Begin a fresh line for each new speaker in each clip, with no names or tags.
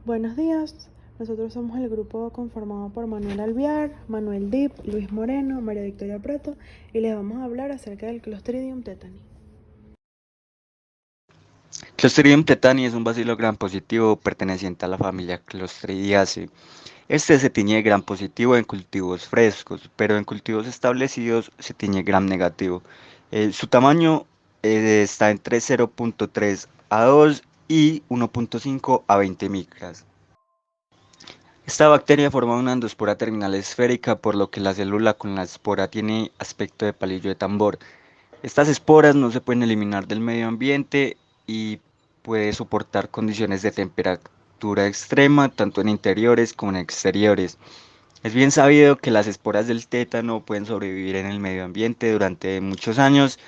Buenos días, nosotros somos el grupo conformado por Manuel Alviar, Manuel Dip, Luis Moreno, María Victoria Prato y les vamos a hablar acerca del Clostridium tetani.
Clostridium tetani es un bacilo gram positivo perteneciente a la familia Clostridiaceae. Este se tiñe de gram positivo en cultivos frescos, pero en cultivos establecidos se tiñe gram negativo. Su tamaño está entre 0.3 a 2 y 1.5 a 20 micras. Esta bacteria forma una endospora terminal esférica, por lo que la célula con la espora tiene aspecto de palillo de tambor. Estas esporas no se pueden eliminar del medio ambiente y puede soportar condiciones de temperatura extrema, tanto en interiores como en exteriores. Es bien sabido que las esporas del tétano pueden sobrevivir en el medio ambiente durante muchos años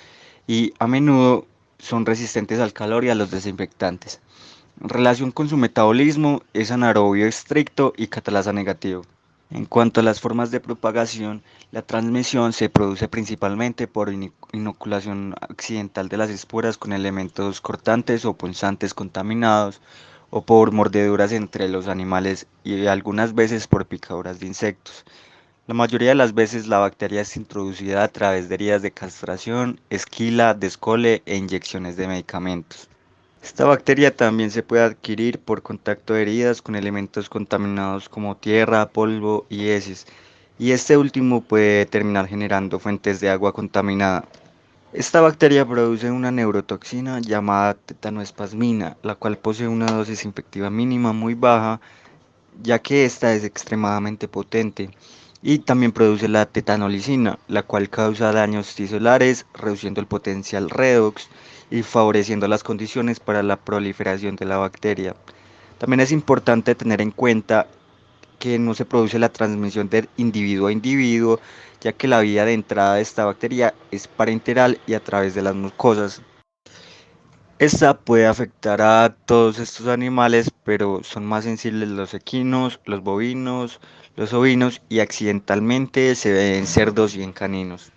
y a menudo son resistentes al calor y a los desinfectantes. En relación con su metabolismo, es anaerobio estricto y catalasa negativo. En cuanto a las formas de propagación, la transmisión se produce principalmente por inoculación accidental de las esporas con elementos cortantes o punzantes contaminados, o por mordeduras entre los animales y algunas veces por picaduras de insectos. La mayoría de las veces la bacteria es introducida a través de heridas de castración, esquila, descole e inyecciones de medicamentos. Esta bacteria también se puede adquirir por contacto de heridas con elementos contaminados como tierra, polvo y heces, y este último puede terminar generando fuentes de agua contaminada. Esta bacteria produce una neurotoxina llamada tetanoespasmina, la cual posee una dosis infectiva mínima muy baja, ya que esta es extremadamente potente. Y también produce la tetanolicina, la cual causa daños tisulares, reduciendo el potencial redox y favoreciendo las condiciones para la proliferación de la bacteria. También es importante tener en cuenta que no se produce la transmisión de individuo a individuo, ya que la vía de entrada de esta bacteria es parenteral y a través de las mucosas. Esta puede afectar a todos estos animales, pero son más sensibles los equinos, los bovinos, los ovinos y accidentalmente se ven en cerdos y en caninos.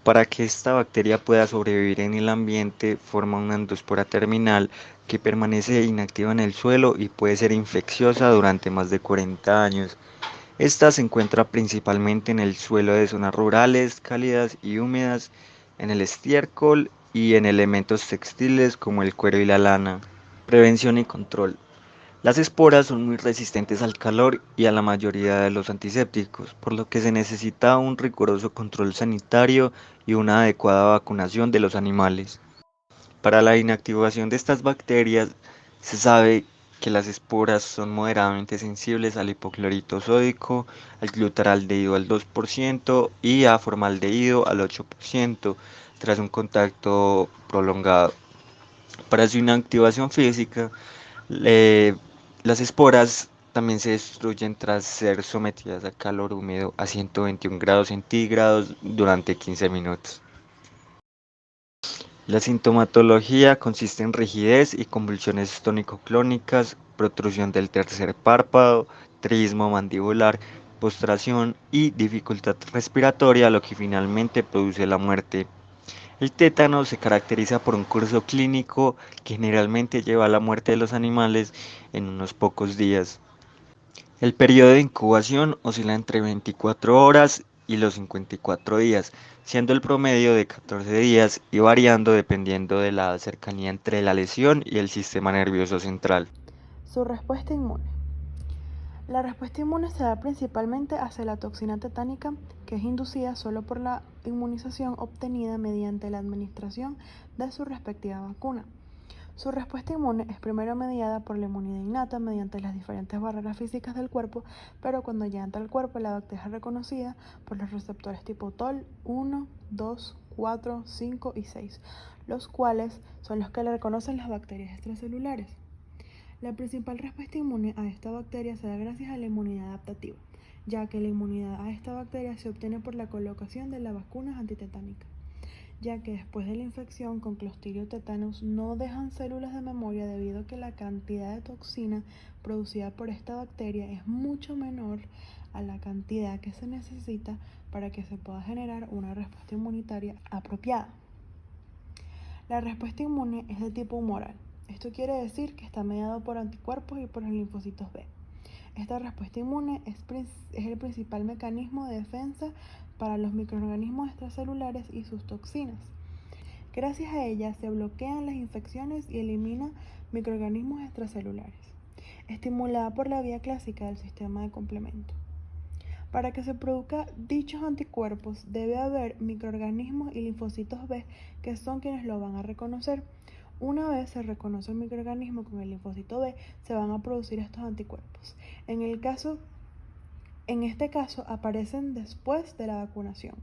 Para que esta bacteria pueda sobrevivir en el ambiente, forma una endospora terminal que permanece inactiva en el suelo y puede ser infecciosa durante más de 40 años. Esta se encuentra principalmente en el suelo de zonas rurales, cálidas y húmedas, en el estiércol y en elementos textiles como el cuero y la lana. Prevención y control. Las esporas son muy resistentes al calor y a la mayoría de los antisépticos, por lo que se necesita un riguroso control sanitario y una adecuada vacunación de los animales. Para la inactivación de estas bacterias, se sabe que las esporas son moderadamente sensibles al hipoclorito sódico, al glutaraldehído al 2% y a formaldehído al 8% tras un contacto prolongado. Para su inactivación física, le- las esporas también se destruyen tras ser sometidas a calor húmedo a 121 grados centígrados durante 15 minutos. La sintomatología consiste en rigidez y convulsiones tónico-clónicas, protrusión del tercer párpado, trismo mandibular, postración y dificultad respiratoria, lo que finalmente produce la muerte. El tétano se caracteriza por un curso clínico que generalmente lleva a la muerte de los animales en unos pocos días. El periodo de incubación oscila entre 24 horas y los 54 días, siendo el promedio de 14 días y variando dependiendo de la cercanía entre la lesión y el sistema nervioso central.
Su respuesta inmune. La respuesta inmune se da principalmente hacia la toxina tetánica, que es inducida solo por la inmunización obtenida mediante la administración de su respectiva vacuna. Su respuesta inmune es primero mediada por la inmunidad innata mediante las diferentes barreras físicas del cuerpo, pero cuando ya entra al cuerpo la bacteria es reconocida por los receptores tipo TOL 1, 2, 4, 5 y 6, los cuales son los que le reconocen las bacterias extracelulares. La principal respuesta inmune a esta bacteria se da gracias a la inmunidad adaptativa, ya que la inmunidad a esta bacteria se obtiene por la colocación de las vacunas antitetánicas, ya que después de la infección con Clostridio tetanus no dejan células de memoria debido a que la cantidad de toxina producida por esta bacteria es mucho menor a la cantidad que se necesita para que se pueda generar una respuesta inmunitaria apropiada. La respuesta inmune es de tipo humoral, Esto quiere decir que está mediado por anticuerpos y por los linfocitos B. Esta respuesta inmune es el principal mecanismo de defensa para los microorganismos extracelulares y sus toxinas. Gracias a ella se bloquean las infecciones y elimina microorganismos extracelulares, estimulada por la vía clásica del sistema de complemento. Para que se produzcan dichos anticuerpos debe haber microorganismos y linfocitos B que son quienes lo van a reconocer. Una vez se reconoce el microorganismo con el linfocito B, se van a producir estos anticuerpos. En este caso aparecen después de la vacunación.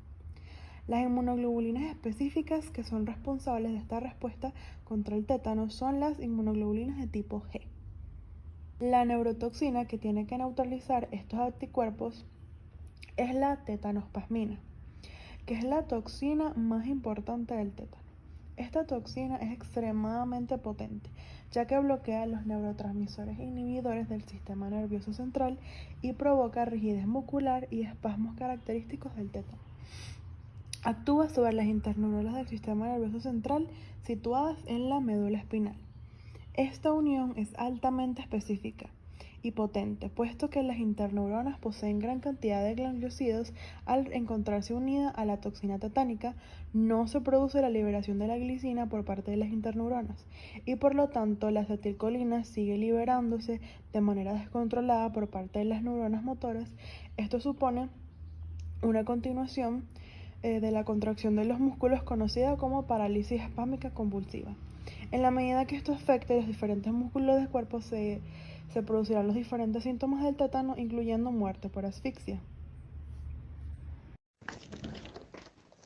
Las inmunoglobulinas específicas que son responsables de esta respuesta contra el tétano son las inmunoglobulinas de tipo G. La neurotoxina que tiene que neutralizar estos anticuerpos es la tetanospasmina, que es la toxina más importante del tétano. Esta toxina es extremadamente potente, ya que bloquea los neurotransmisores inhibidores del sistema nervioso central y provoca rigidez muscular y espasmos característicos del tétano. Actúa sobre las interneuronas del sistema nervioso central situadas en la médula espinal. Esta unión es altamente específica y potente, puesto que las interneuronas poseen gran cantidad de gangliosidos. Al encontrarse unida a la toxina tetánica, no se produce la liberación de la glicina por parte de las interneuronas y por lo tanto la acetilcolina sigue liberándose de manera descontrolada por parte de las neuronas motoras. Esto supone una continuación de la contracción de los músculos conocida como parálisis espásmica convulsiva. En la medida que esto afecte los diferentes músculos del cuerpo, se producirán los diferentes síntomas del tétano, incluyendo muerte por asfixia.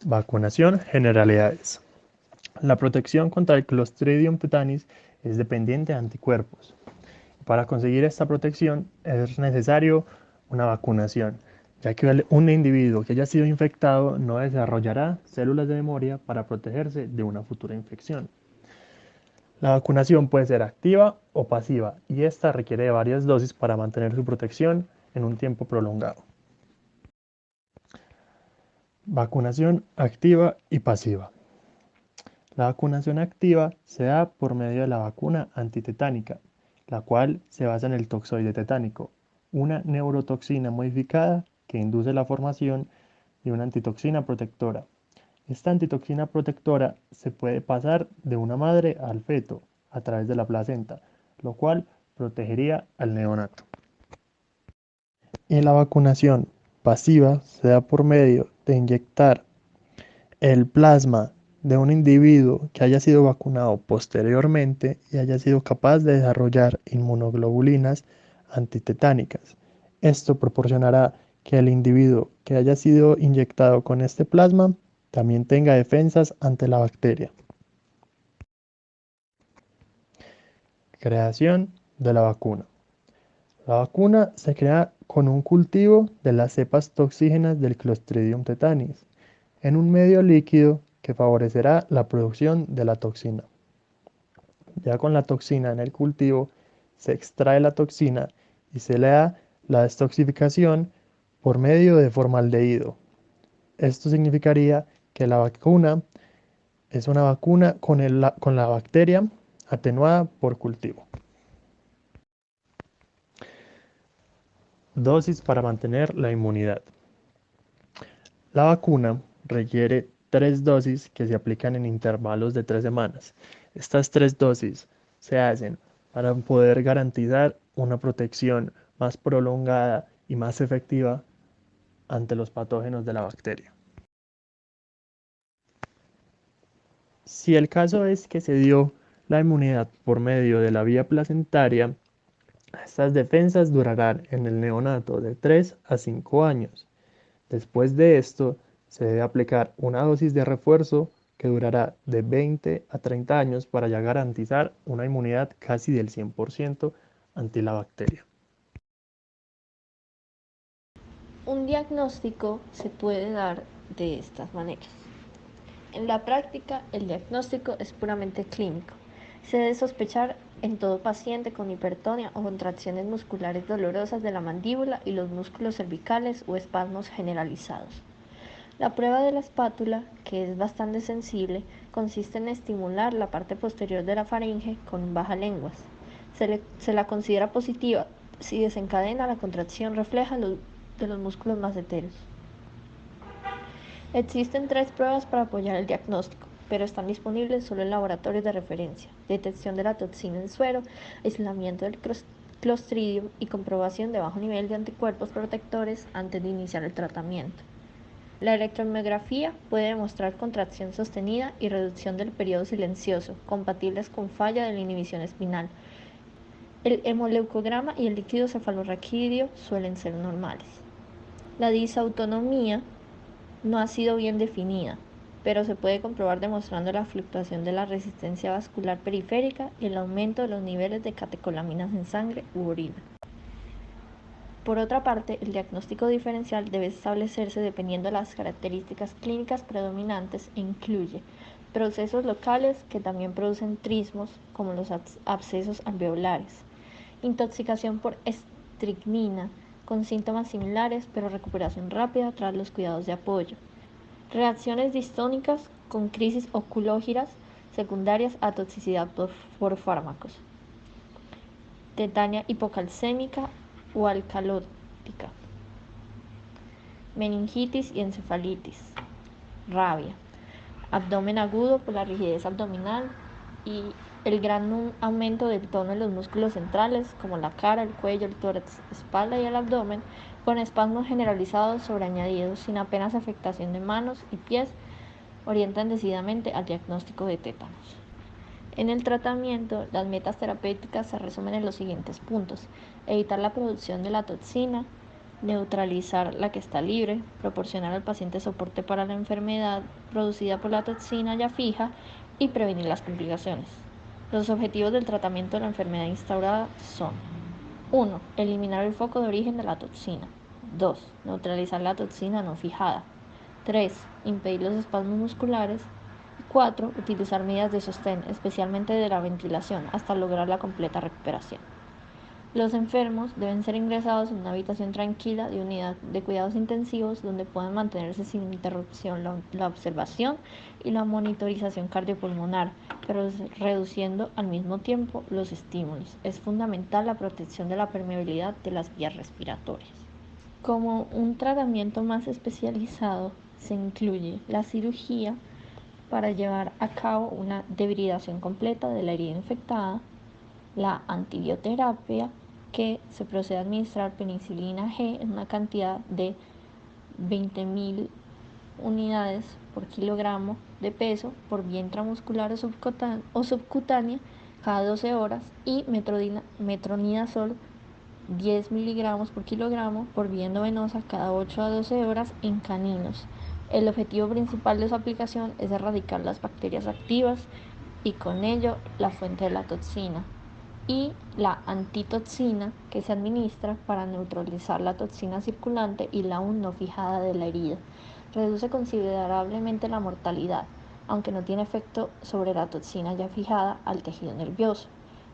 Vacunación, generalidades. La protección contra el Clostridium tetanis es dependiente de anticuerpos. Para conseguir esta protección es necesario una vacunación, ya que un individuo que haya sido infectado no desarrollará células de memoria para protegerse de una futura infección. La vacunación puede ser activa o pasiva y esta requiere de varias dosis para mantener su protección en un tiempo prolongado. Vacunación activa y pasiva. La vacunación activa se da por medio de la vacuna antitetánica, la cual se basa en el toxoide tetánico, una neurotoxina modificada que induce la formación de una antitoxina protectora. Esta antitoxina protectora se puede pasar de una madre al feto a través de la placenta, lo cual protegería al neonato. Y la vacunación pasiva se da por medio de inyectar el plasma de un individuo que haya sido vacunado posteriormente y haya sido capaz de desarrollar inmunoglobulinas antitetánicas. Esto proporcionará que el individuo que haya sido inyectado con este plasma también tenga defensas ante la bacteria. Creación de la vacuna. La vacuna se crea con un cultivo de las cepas toxígenas del Clostridium tetanis en un medio líquido que favorecerá la producción de la toxina. Ya con la toxina en el cultivo, se extrae la toxina y se le da la destoxificación por medio de formaldehído. Esto significaría que la vacuna es una vacuna con la bacteria atenuada por cultivo. Dosis para mantener la inmunidad. La vacuna requiere 3 dosis que se aplican en intervalos de 3 semanas. Estas 3 dosis se hacen para poder garantizar una protección más prolongada y más efectiva ante los patógenos de la bacteria. Si el caso es que se dio la inmunidad por medio de la vía placentaria, estas defensas durarán en el neonato de 3 a 5 años. Después de esto, se debe aplicar una dosis de refuerzo que durará de 20 a 30 años para ya garantizar una inmunidad casi del 100% ante la bacteria.
Un diagnóstico se puede dar de estas maneras. En la práctica, el diagnóstico es puramente clínico. Se debe sospechar en todo paciente con hipertonia o contracciones musculares dolorosas de la mandíbula y los músculos cervicales o espasmos generalizados. La prueba de la espátula, que es bastante sensible, consiste en estimular la parte posterior de la faringe con un bajalenguas. Se la considera positiva si desencadena la contracción refleja de los músculos maceteros. Existen 3 pruebas para apoyar el diagnóstico, pero están disponibles solo en laboratorios de referencia: detección de la toxina en suero, aislamiento del Clostridium y comprobación de bajo nivel de anticuerpos protectores antes de iniciar el tratamiento. La electromiografía puede demostrar contracción sostenida y reducción del periodo silencioso, compatibles con falla de la inhibición espinal. El hemoleucograma y el líquido cefalorraquídeo suelen ser normales. La disautonomía no ha sido bien definida, pero se puede comprobar demostrando la fluctuación de la resistencia vascular periférica y el aumento de los niveles de catecolaminas en sangre u orina. Por otra parte, el diagnóstico diferencial debe establecerse dependiendo de las características clínicas predominantes e incluye procesos locales que también producen trismos, como los abscesos alveolares, intoxicación por estricnina, con síntomas similares pero recuperación rápida tras los cuidados de apoyo, reacciones distónicas con crisis oculógiras secundarias a toxicidad por fármacos, tetania hipocalcémica o alcalótica, meningitis y encefalitis, rabia, abdomen agudo por la rigidez abdominal y el gran aumento del tono en los músculos centrales como la cara, el cuello, el tórax, espalda y el abdomen, con espasmos generalizados sobreañadidos sin apenas afectación de manos y pies, orientan decididamente al diagnóstico de tétanos. En el tratamiento, las metas terapéuticas se resumen en los siguientes puntos: evitar la producción de la toxina, neutralizar la que está libre, proporcionar al paciente soporte para la enfermedad producida por la toxina ya fija y prevenir las complicaciones. Los objetivos del tratamiento de la enfermedad instaurada son: 1. Eliminar el foco de origen de la toxina. 2. Neutralizar la toxina no fijada. 3. Impedir los espasmos musculares. 4. Utilizar medidas de sostén, especialmente de la ventilación, hasta lograr la completa recuperación. Los enfermos deben ser ingresados en una habitación tranquila de unidad de cuidados intensivos donde puedan mantenerse sin interrupción la observación y la monitorización cardiopulmonar, pero reduciendo al mismo tiempo los estímulos. Es fundamental la protección de la permeabilidad de las vías respiratorias. Como un tratamiento más especializado, se incluye la cirugía para llevar a cabo una debridación completa de la herida infectada, la antibioterapia, que se procede a administrar penicilina G en una cantidad de 20.000 unidades por kilogramo de peso por vía intramuscular o subcutánea cada 12 horas, y metronidazol 10 miligramos por kilogramo por vía endovenosa cada 8 a 12 horas en caninos. El objetivo principal de su aplicación es erradicar las bacterias activas y con ello la fuente de la toxina, y la antitoxina, que se administra para neutralizar la toxina circulante y la aún no fijada de la herida. Reduce considerablemente la mortalidad, aunque no tiene efecto sobre la toxina ya fijada al tejido nervioso.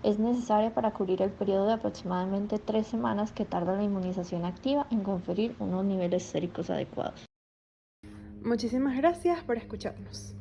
Es necesaria para cubrir el periodo de aproximadamente 3 semanas que tarda la inmunización activa en conferir unos niveles séricos adecuados.
Muchísimas gracias por escucharnos.